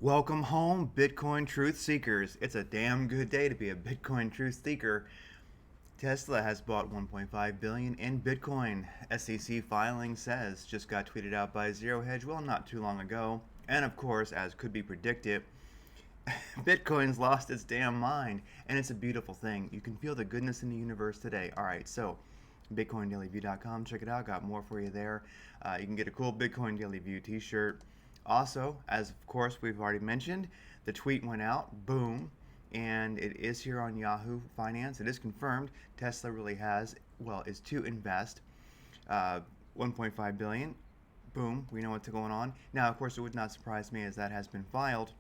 Welcome home, Bitcoin truth seekers. It's a damn good day to be a Bitcoin truth seeker. Tesla has bought 1.5 billion in Bitcoin. SEC filing says, just got tweeted out by Zero Hedge well not too long ago. And of course, as could be predicted, Bitcoin's lost its damn mind, and it's a beautiful thing. You can feel the goodness in the universe today. All right, so BitcoinDailyView.com, check it out. Got more for you there. You can get a cool Bitcoin Daily View t-shirt. Also, as of course we've already mentioned, the tweet went out, boom, and it is here on Yahoo Finance. It is confirmed. Tesla really is to invest 1.5 billion. Boom, we know what's going on. Now, of course, it would not surprise me as that has been filed.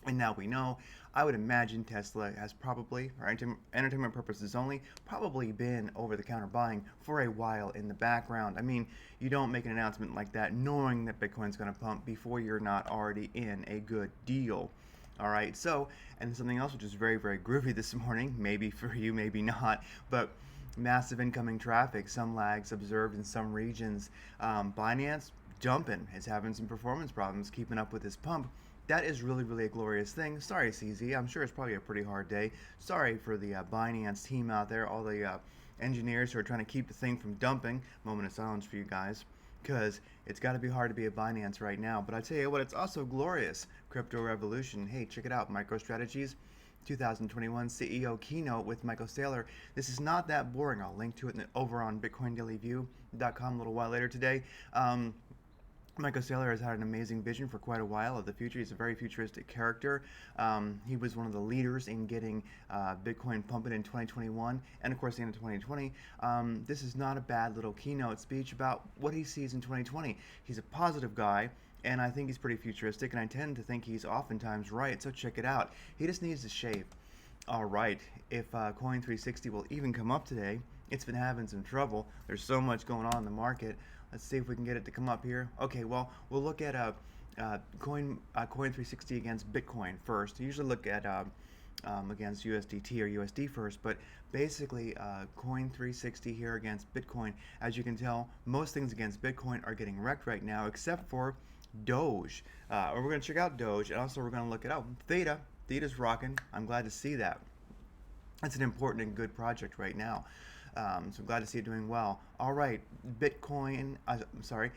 And now we know. I would imagine Tesla has probably, for entertainment purposes only, probably been over-the-counter buying for a while in the background. I mean, you don't make an announcement like that knowing that Bitcoin's going to pump before you're not already in a good deal. All right, so, and something else which is very, very groovy this morning, maybe for you, maybe not, but massive incoming traffic, some lags observed in some regions. Binance jumping, it's having some performance problems keeping up with this pump. That is really, really a glorious thing. Sorry, CZ. I'm sure it's probably a pretty hard day. Sorry for the Binance team out there, all the engineers who are trying to keep the thing from dumping. Moment of silence for you guys, because it's got to be hard to be a Binance right now. But I tell you what, it's also glorious. Crypto revolution. Hey, check it out. MicroStrategies 2021 CEO keynote with Michael Saylor. This is not that boring. I'll link to it over on BitcoinDailyView.com a little while later today. Michael Saylor has had an amazing vision for quite a while of the future. He's a very futuristic character. He was one of the leaders in getting Bitcoin pumping in 2021 and, of course, the end of 2020. This is not a bad little keynote speech about what he sees in 2020. He's a positive guy, and I think he's pretty futuristic, and I tend to think he's oftentimes right, so check it out. He just needs to shave. All right, if Coin360 will even come up today, it's been having some trouble. There's so much going on in the market. Let's see if we can get it to come up here. Okay, well, we'll look at Coin360 against Bitcoin first. I usually look at against USDT or USD first, but basically Coin360 here against Bitcoin. As you can tell, most things against Bitcoin are getting wrecked right now, except for Doge. We're going to check out Doge, and also we're going to look it up. Theta. Theta's rocking. I'm glad to see that. It's an important and good project right now. So I'm glad to see it doing well. All right, Bitcoin. Bitcoin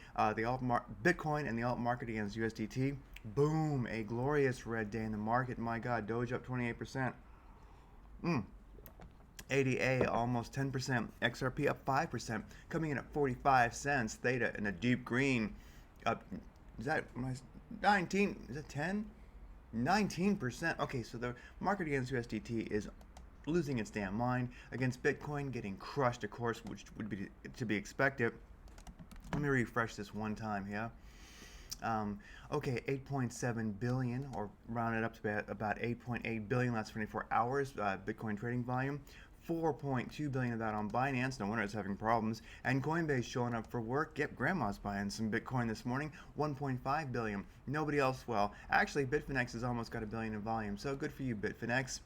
and the alt market against USDT. Boom! A glorious red day in the market. My God, Doge up 28%. ADA almost 10%. XRP up 5%, coming in at 45 cents. Theta in a deep green. Up. Is that 19? Is it 10? 19%. Okay, so the market against USDT is losing its damn mind. Against Bitcoin, getting crushed, of course, which would be to be expected. Let me refresh this one time here. Okay, 8.7 billion, or round it up to about 8.8 billion last 24 hours, Bitcoin trading volume. 4.2 billion of that on Binance. No wonder it's having problems. And Coinbase showing up for work. Yep, grandma's buying some Bitcoin this morning. 1.5 billion. Nobody else. Well, actually, Bitfinex has almost got a billion in volume. So good for you, Bitfinex.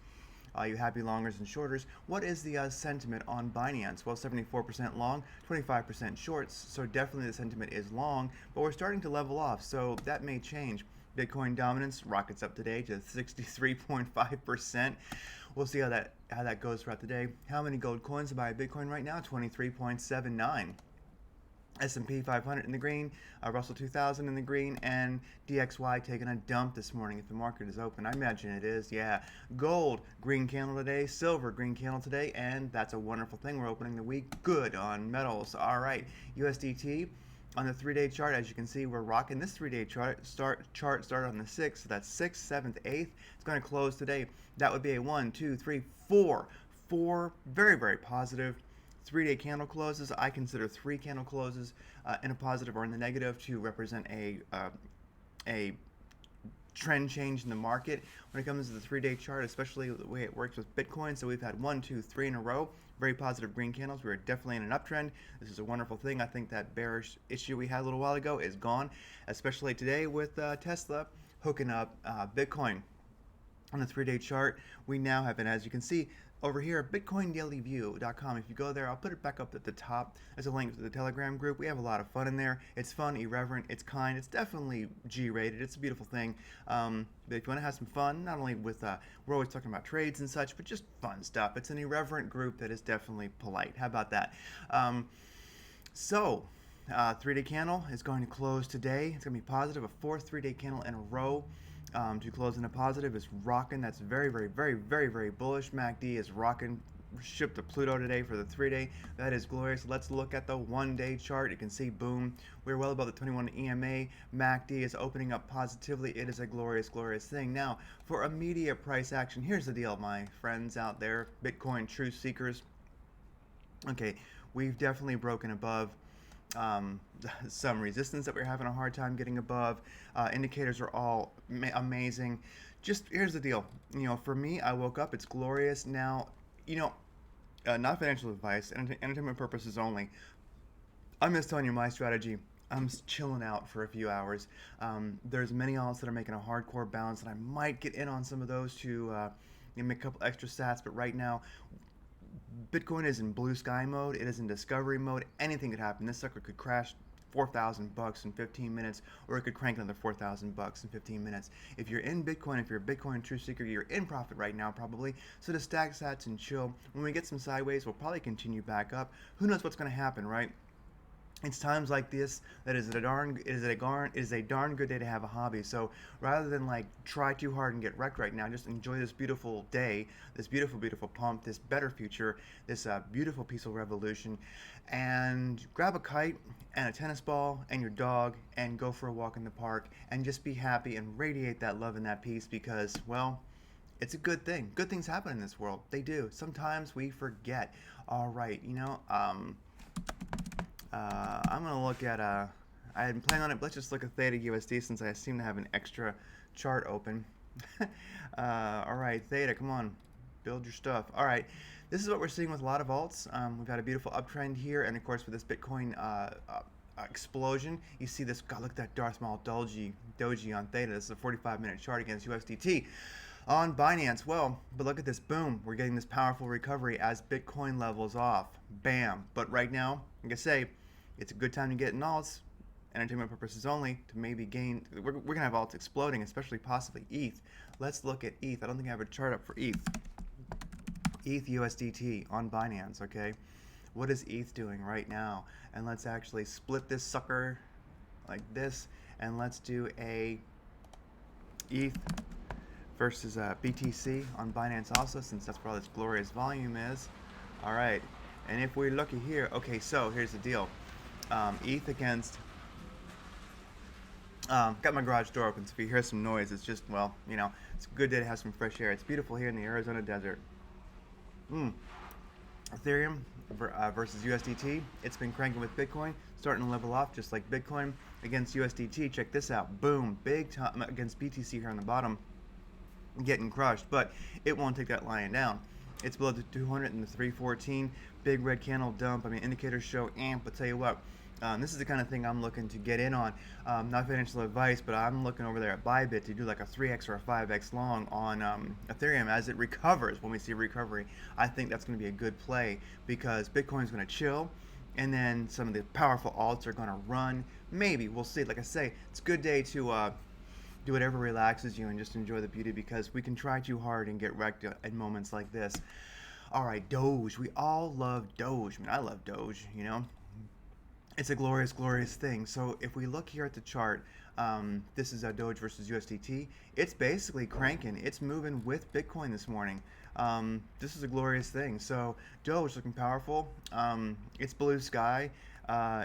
You happy longers and shorters. What is the sentiment on Binance? Well, 74% long, 25% shorts. So definitely the sentiment is long, but we're starting to level off. So that may change. Bitcoin dominance rockets up today to 63.5%. We'll see how that goes throughout the day. How many gold coins to buy a Bitcoin right now? 23.79. S&P 500 in the green, Russell 2000 in the green, and DXY taking a dump this morning if the market is open. I imagine it is, yeah. Gold, green candle today, silver, green candle today, and that's a wonderful thing. We're opening the week good on metals. All right, USDT on the 3-day chart, as you can see, we're rocking. This 3-day chart started on the 6th, so that's 6th, 7th, 8th. It's going to close today. That would be a 1, 2, 3, 4. 4 very, very positive 3-day candle closes. I consider 3 candle closes in a positive or in the negative to represent a trend change in the market when it comes to the 3-day chart, especially the way it works with Bitcoin. So we've had 1, 2, 3 in a row, very positive green candles. We're definitely in an uptrend. This is a wonderful thing. I think that bearish issue we had a little while ago is gone, especially today with Tesla hooking up Bitcoin. On the 3-day chart, we now have, and as you can see, over here at bitcoindailyview.com. If you go there, I'll put it back up at the top. There's a link to the Telegram group. We have a lot of fun in there. It's fun, irreverent, it's kind. It's definitely G-rated. It's a beautiful thing. But if you want to have some fun, not only with, we're always talking about trades and such, but just fun stuff. It's an irreverent group that is definitely polite. How about that? 3-day candle is going to close today. It's going to be positive, a fourth 3-day candle in a row. To close in a positive is rocking. That's very, very, very, very, very bullish. MACD is rocking. Shipped to Pluto today for the 3-day. That is glorious. Let's look at the 1-day chart. You can see, boom, we're well above the 21 EMA. MACD is opening up positively. It is a glorious, glorious thing. Now, for immediate price action, here's the deal, my friends out there, Bitcoin truth seekers. Okay, we've definitely broken above some resistance that we're having a hard time getting above. Indicators are all amazing. Just here's the deal. For me, I woke up. It's glorious. Now, not financial advice, entertainment purposes only. I'm just telling you my strategy. I'm chilling out for a few hours. There's many alts that are making a hardcore bounce, and I might get in on some of those to make a couple extra sats. But right now, Bitcoin is in blue sky mode. It is in discovery mode. Anything could happen. This sucker could crash $4,000 in 15 minutes, or it could crank another $4,000 in 15 minutes. If you're in Bitcoin, if you're a Bitcoin truth seeker, you're in profit right now probably. So to stack sats and chill. When we get some sideways, we'll probably continue back up. Who knows what's going to happen, right? It's times like this that is a darn good day to have a hobby. So rather than try too hard and get wrecked right now, just enjoy this beautiful day, this beautiful, beautiful pump, this better future, this beautiful peaceful revolution, and grab a kite and a tennis ball and your dog and go for a walk in the park and just be happy and radiate that love and that peace because, well, it's a good thing. Good things happen in this world. They do. Sometimes we forget. All right, I'm going to look at, I had been planning on it, but let's just look at Theta USD since I seem to have an extra chart open. All right, Theta, come on, build your stuff. All right, this is what we're seeing with a lot of alts. We've had a beautiful uptrend here, and of course with this Bitcoin explosion, you see this, God, look at that Darth Maul Doge on Theta. This is a 45-minute chart against USDT. On Binance, well, but look at this, boom, we're getting this powerful recovery as Bitcoin levels off, bam. But right now, like I say, it's a good time to get in alts, entertainment purposes only, to maybe gain, we're going to have alts exploding, especially possibly ETH. Let's look at ETH. I don't think I have a chart up for ETH. ETH USDT on Binance, okay? What is ETH doing right now? And let's actually split this sucker like this, and let's do a ETH versus BTC on Binance also, since that's where all this glorious volume is. All right, and if we look at here, okay, so here's the deal. ETH against, got my garage door open, so if you hear some noise, it's just, well, it's a good day to have some fresh air. It's beautiful here in the Arizona desert. Ethereum versus USDT, it's been cranking with Bitcoin, starting to level off just like Bitcoin against USDT. Check this out, boom, big time against BTC here on the bottom, getting crushed, but it won't take that lying down. It's below the 200 and the 314, big red candle dump. I mean, indicators show amp, but tell you what, this is the kind of thing I'm looking to get in on. Not financial advice, but I'm looking over there at Bybit to do like a 3x or a 5x long on Ethereum as it recovers. When we see recovery, I think that's going to be a good play because Bitcoin is going to chill, and then some of the powerful alts are going to run. Maybe, we'll see. Like I say, it's a good day to do whatever relaxes you and just enjoy the beauty, because we can try too hard and get wrecked at moments like this. All right, Doge. We all love Doge. I mean, I love Doge, It's a glorious, glorious thing. So if we look here at the chart, this is Doge versus USDT. It's basically cranking. It's moving with Bitcoin this morning. This is a glorious thing. So Doge looking powerful. It's blue sky.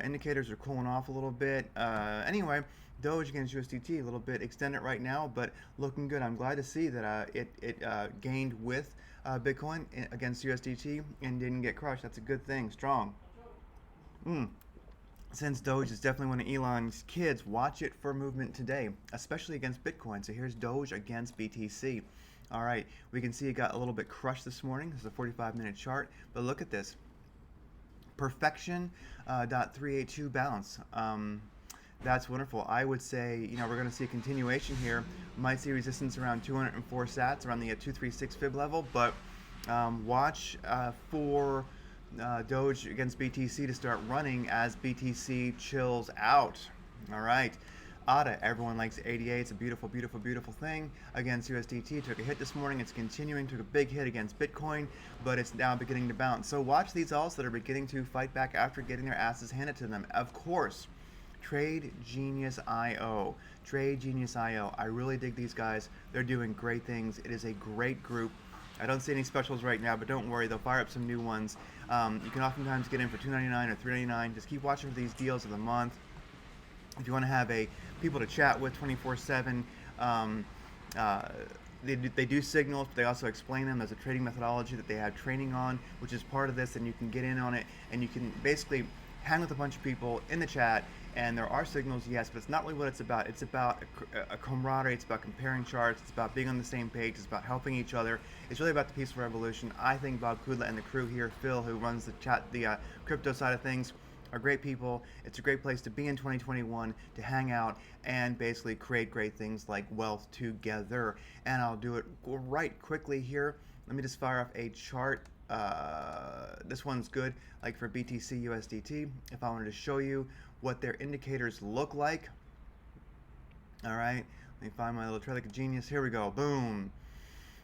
Indicators are cooling off a little bit. Anyway, Doge against USDT, a little bit extended right now, but looking good. I'm glad to see that it gained with Bitcoin against USDT and didn't get crushed. That's a good thing. Strong. Since Doge is definitely one of Elon's kids, watch it for movement today, especially against Bitcoin. So here's Doge against BTC. All right, we can see it got a little bit crushed this morning. This is a 45-minute chart, but look at this. Perfection, .382 bounce. That's wonderful. I would say, we're going to see a continuation here. Might see resistance around 204 sats, around the 236 fib level, but Watch for Doge against BTC to start running as BTC chills out. All right. ATA, everyone likes ADA. It's a beautiful, beautiful, beautiful thing against USDT. Took a hit this morning. It's continuing. Took a big hit against Bitcoin, but it's now beginning to bounce. So watch these alts that are beginning to fight back after getting their asses handed to them. Of course, Trade Genius IO. Trade Genius IO. I really dig these guys. They're doing great things. It is a great group. I don't see any specials right now, but don't worry, they'll fire up some new ones. You can oftentimes get in for $2.99 or $3.99. Just keep watching for these deals of the month. If you want to have people to chat with 24/7, they do signals, but they also explain them as a trading methodology that they have training on, which is part of this, and you can get in on it, and you can basically hang with a bunch of people in the chat. And there are signals, yes, but it's not really what it's about. It's about a camaraderie. It's about comparing charts. It's about being on the same page. It's about helping each other. It's really about the peaceful revolution. I think Bob Kudla and the crew here, Phil, who runs the chat, the crypto side of things, are great people. It's a great place to be in 2021, to hang out and basically create great things like wealth together. And I'll do it right quickly here. Let me just fire off a chart. This one's good, like for BTC USDT. If I wanted to show you what their indicators look like. All right, let me find my little trade like a genius. Here we go. Boom.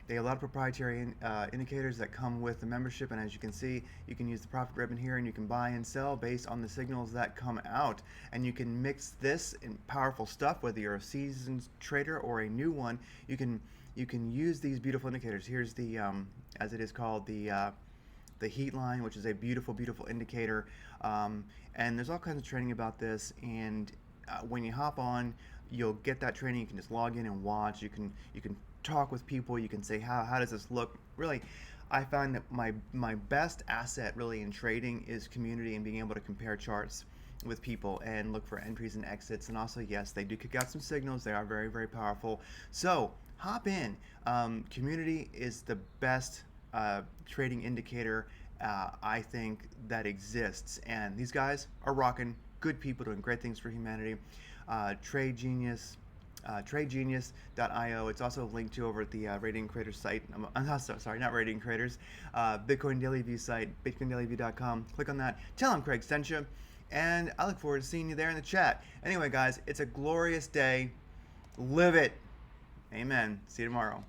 They have a lot of proprietary indicators that come with the membership, and as you can see, you can use the profit ribbon here, and you can buy and sell based on the signals that come out. And you can mix this in powerful stuff, whether you're a seasoned trader or a new one. You can use these beautiful indicators. Here's the as it is called, the heat line, which is a beautiful, beautiful indicator. And there's all kinds of training about this. And when you hop on, you'll get that training. You can just log in and watch. You can talk with people. You can say, how does this look? Really, I find that my best asset really in trading is community and being able to compare charts with people and look for entries and exits. And also, yes, they do kick out some signals. They are very, very powerful. So hop in. Community is the best trading indicator I think that exists, and these guys are rocking. Good people doing great things for humanity. Trade Genius, TradeGenius.io. It's also linked to over at the Rating Creators site. I'm not sorry, not Rating Creators. Bitcoin Daily View site, BitcoinDailyView.com. Click on that. Tell them Craig sent you, and I look forward to seeing you there in the chat. Anyway, guys, it's a glorious day. Live it. Amen. See you tomorrow.